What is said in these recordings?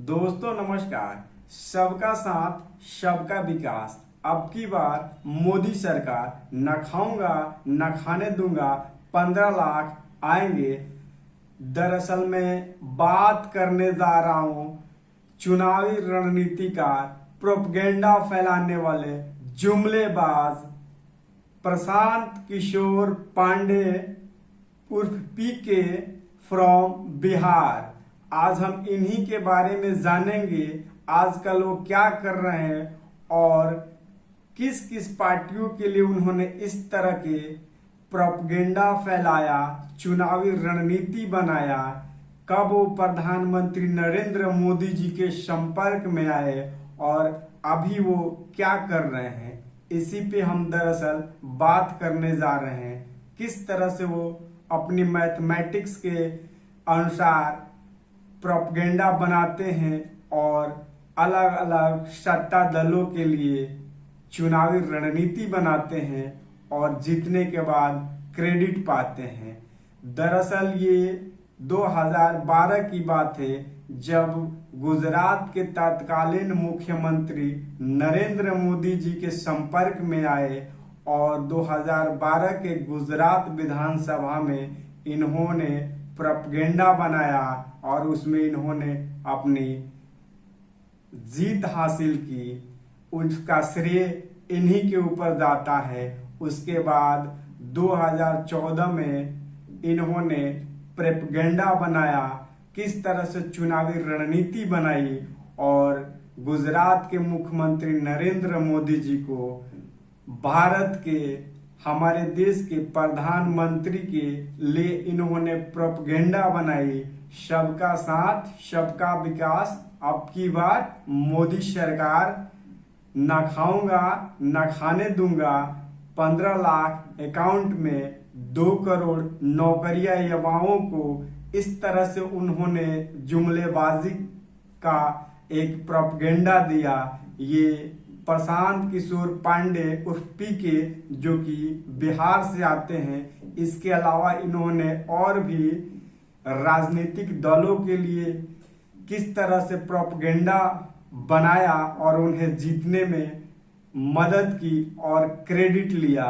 दोस्तों नमस्कार। सबका साथ सबका विकास। अब की बार मोदी सरकार न खाऊंगा न खाने दूंगा 15 लाख आएंगे। दरअसल मैं बात करने जा रहा हूं चुनावी रणनीति का प्रोपगेंडा फैलाने वाले जुमलेबाज प्रशांत किशोर पांडे उर्फ पीके फ्रॉम बिहार। आज हम इन्हीं के बारे में जानेंगे आजकल वो क्या कर रहे हैं और किस किस पार्टियों के लिए उन्होंने इस तरह के प्रोपगेंडा फैलाया, चुनावी रणनीति बनाया, कब वो प्रधानमंत्री नरेंद्र मोदी जी के संपर्क में आए और अभी वो क्या कर रहे हैं। इसी पे हम दरअसल बात करने जा रहे हैं। किस तरह से वो अपनी मैथमेटिक्स के अनुसार प्रोपगेंडा बनाते हैं और अलग अलग सत्ता दलों के लिए चुनावी रणनीति बनाते हैं और जीतने के बाद क्रेडिट पाते हैं। दरअसल ये 2012 की बात है जब गुजरात के तत्कालीन मुख्यमंत्री नरेंद्र मोदी जी के संपर्क में आए और 2012 के गुजरात विधानसभा में इन्होंने प्रोपगेंडा बनाया और उसमें इन्होंने अपनी जीत हासिल की। उसका श्रेय इन्हीं के ऊपर जाता है। उसके बाद 2014 में इन्होंने प्रोपगेंडा बनाया, किस तरह से चुनावी रणनीति बनाई और गुजरात के मुख्यमंत्री नरेंद्र मोदी जी को भारत के, हमारे देश के प्रधानमंत्री के लिए इन्होंने प्रोपगेंडा बनाई। सबका साथ सबका विकास, अब की बार मोदी सरकार, न खाऊंगा न खाने दूंगा, 15 लाख अकाउंट में, 2 करोड़ नौकरियां युवाओं को, इस तरह से उन्होंने जुमलेबाजी का एक प्रोपगेंडा दिया। ये प्रशांत किशोर पांडे उर्फ पीके जो कि बिहार से आते हैं। इसके अलावा इन्होंने और भी राजनीतिक दलों के लिए किस तरह से प्रोपगेंडा बनाया और उन्हें जीतने में मदद की और क्रेडिट लिया।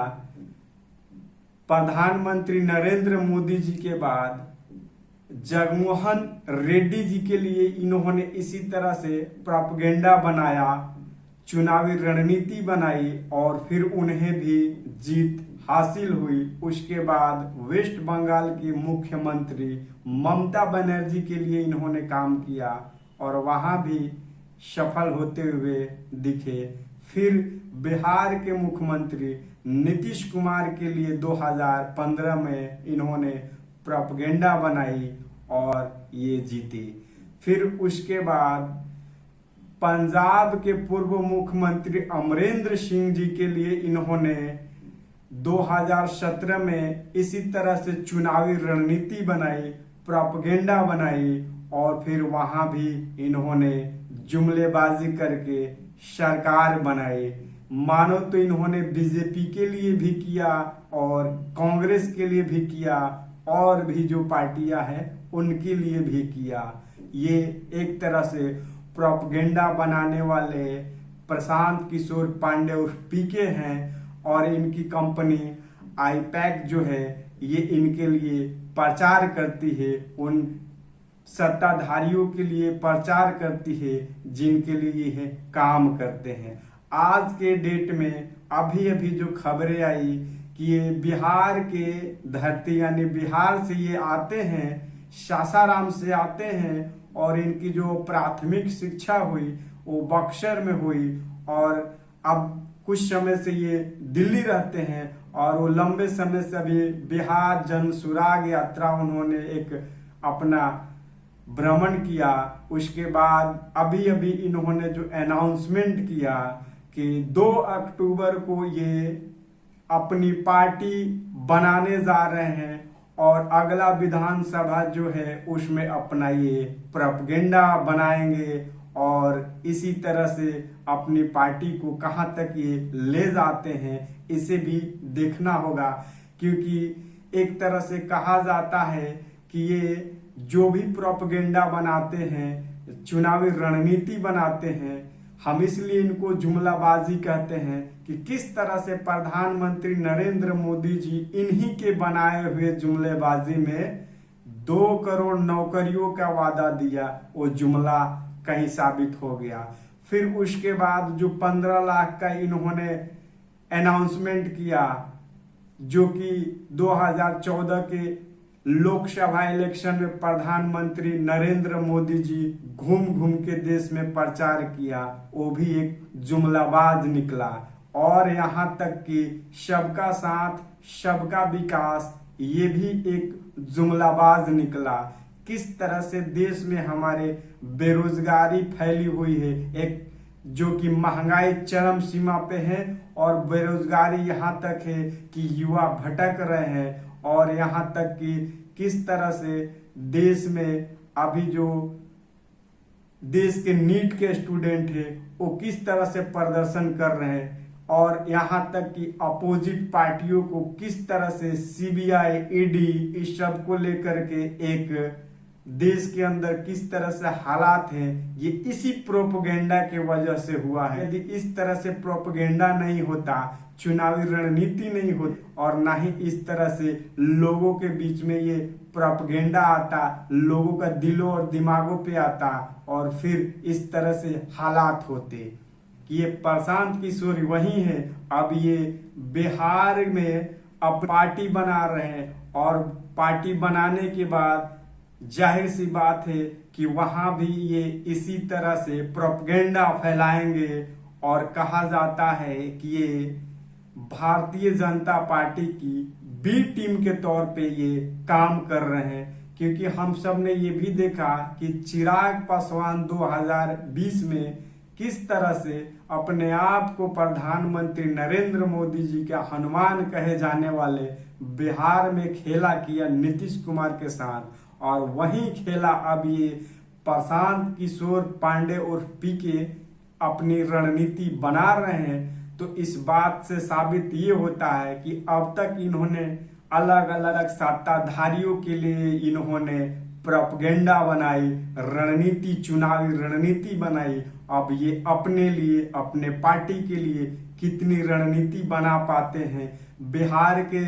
प्रधानमंत्री नरेंद्र मोदी जी के बाद जगनमोहन रेड्डी जी के लिए इन्होंने इसी तरह से प्रोपगेंडा बनाया, चुनावी रणनीति बनाई और फिर उन्हें भी जीत हासिल हुई। उसके बाद वेस्ट बंगाल की मुख्यमंत्री ममता बनर्जी के लिए इन्होंने काम किया और वहां भी सफल होते हुए दिखे। फिर बिहार के मुख्यमंत्री नीतीश कुमार के लिए 2015 में इन्होंने प्रोपगेंडा बनाई और ये जीते। फिर उसके बाद पंजाब के पूर्व मुख्यमंत्री अमरिंदर सिंह जी के लिए इन्होंने 2017 में इसी तरह से चुनावी रणनीति बनाई, प्रोपगेंडा बनाई और फिर वहां भी इन्होंने जुमलेबाजी करके सरकार बनाई। मानो तो इन्होंने बीजेपी के लिए भी किया और कांग्रेस के लिए भी किया और भी जो पार्टियां हैं उनके लिए भी किया। ये एक तरह से प्रोपगेंडा बनाने वाले प्रशांत किशोर पांडे उर्फ पीके हैं और इनकी कंपनी आईपैक जो है ये इनके लिए प्रचार करती है, उन सत्ताधारियों के लिए प्रचार करती है जिनके लिए ये काम करते हैं। आज के डेट में अभी अभी जो खबरें आई कि ये बिहार के धरती यानी बिहार से ये आते हैं, सासाराम से आते हैं और इनकी जो प्राथमिक शिक्षा हुई वो बक्सर में हुई और अब कुछ समय से ये दिल्ली रहते हैं और वो लंबे समय से अभी बिहार जन सुराग यात्रा उन्होंने एक अपना भ्रमण किया। उसके बाद अभी अभी इन्होंने जो अनाउंसमेंट किया कि 2 अक्टूबर को ये अपनी पार्टी बनाने जा रहे हैं और अगला विधानसभा जो है उसमें अपना ये प्रोपगेंडा बनाएंगे और इसी तरह से अपनी पार्टी को कहां तक ये ले जाते हैं इसे भी देखना होगा। क्योंकि एक तरह से कहा जाता है कि ये जो भी प्रोपगेंडा बनाते हैं चुनावी रणनीति बनाते हैं। हम इसलिए इनको जुमलाबाजी कहते हैं कि किस तरह से प्रधानमंत्री नरेंद्र मोदी जी इन्हीं के बनाए हुए जुमलेबाजी में 2 करोड़ नौकरियों का वादा दिया, वो जुमला कहीं साबित हो गया। फिर उसके बाद जो 15 लाख का इन्होंने अनाउंसमेंट किया, जो कि 2014 के लोकसभा इलेक्शन में प्रधानमंत्री नरेंद्र मोदी जी घूम घूम के देश में प्रचार किया, वो भी एक जुमलाबाज निकला। और यहाँ तक कि सबका साथ सबका विकास, ये भी एक जुमलाबाज निकला। किस तरह से देश में हमारे बेरोजगारी फैली हुई है, एक जो कि महंगाई चरम सीमा पे है और बेरोजगारी यहाँ तक है कि युवा भटक रहे हैं। और यहाँ तक कि किस तरह से देश में अभी जो देश के नीट के स्टूडेंट है वो किस तरह से प्रदर्शन कर रहे हैं, और यहाँ तक कि अपोजिट पार्टियों को किस तरह से सीबीआई, ईडी इस सब को लेकर के एक देश के अंदर किस तरह से हालात हैं, ये इसी प्रोपेगेंडा के वजह से हुआ है। यदि इस तरह से प्रोपेगेंडा नहीं होता, चुनावी रणनीति नहीं होती, और ना ही इस तरह से लोगों के बीच में ये प्रोपेगेंडा आता, लोगों का दिलों और दिमागों पे आता, और फिर इस तरह से हालात होते कि ये प्रशांत किशोर वही है। अब ये बिहार में अब पार्टी बना रहे हैं, और पार्टी बनाने के बाद जाहिर सी बात है कि वहां भी ये इसी तरह से प्रोपेगेंडा फैलाएंगे। और कहा जाता है कि ये भारतीय जनता पार्टी की बी टीम के तौर पे ये काम कर रहे हैं, क्योंकि हम सब ने ये भी देखा कि चिराग पासवान 2020 में किस तरह से अपने आप को प्रधानमंत्री नरेंद्र मोदी जी के हनुमान कहे जाने वाले बिहार में खेला किया नीतीश कुमार के साथ, और वही खेला अब ये प्रशांत किशोर पांडे और पीके अपनी रणनीति बना रहे हैं। तो इस बात से साबित ये होता है कि अब तक इन्होंने अलग अलग सत्ताधारियों के लिए इन्होंने प्रोपेगेंडा बनाई, रणनीति, चुनावी रणनीति बनाई। अब ये अपने लिए, अपने पार्टी के लिए कितनी रणनीति बना पाते हैं, बिहार के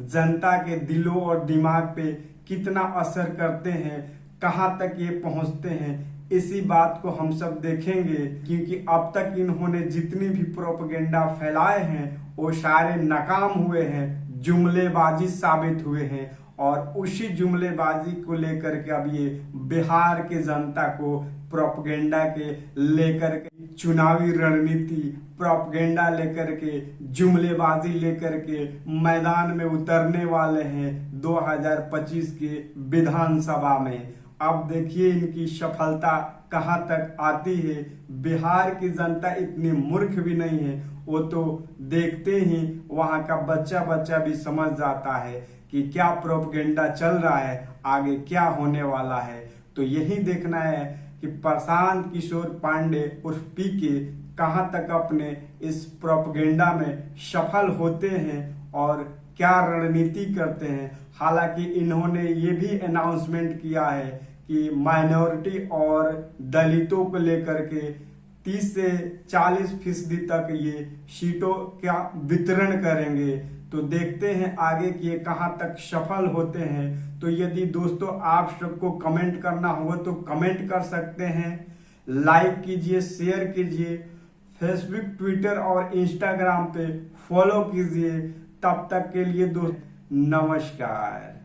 जनता के दिलों और दिमाग पे कितना असर करते हैं, कहां तक ये पहुंचते हैं, इसी बात को हम सब देखेंगे। क्योंकि अब तक इन्होंने जितनी भी प्रोपेगेंडा फैलाए हैं वो सारे नाकाम हुए हैं, जुमलेबाजी साबित हुए हैं। और उसी जुमलेबाजी को लेकर के अब ये बिहार के जनता को प्रोपेगेंडा के लेकर के चुनावी रणनीति, प्रोपेगेंडा लेकर के, जुमलेबाजी लेकर के मैदान में उतरने वाले हैं 2025 के विधानसभा में। अब देखिए इनकी सफलता कहां तक आती है। बिहार की जनता इतनी मूर्ख भी नहीं है, वो तो देखते ही वहां का बच्चा बच्चा भी समझ जाता है कि क्या प्रोपेगेंडा चल रहा है, आगे क्या होने वाला है। तो यही देखना है कि प्रशांत किशोर पांडे उर्फ पीके कहां तक अपने इस प्रोपेगेंडा में सफल होते हैं और क्या रणनीति करते हैं। हालांकि इन्होंने ये भी अनाउंसमेंट किया है कि माइनॉरिटी और दलितों को लेकर के 30 से 40% तक ये सीटों का वितरण करेंगे। तो देखते हैं आगे कि ये कहां तक सफल होते हैं। तो यदि दोस्तों आप सबको कमेंट करना होगा तो कमेंट कर सकते हैं, लाइक कीजिए, शेयर कीजिए, फेसबुक, ट्विटर और इंस्टाग्राम पे फॉलो कीजिए। तब तक के लिए दोस्त नमस्कार।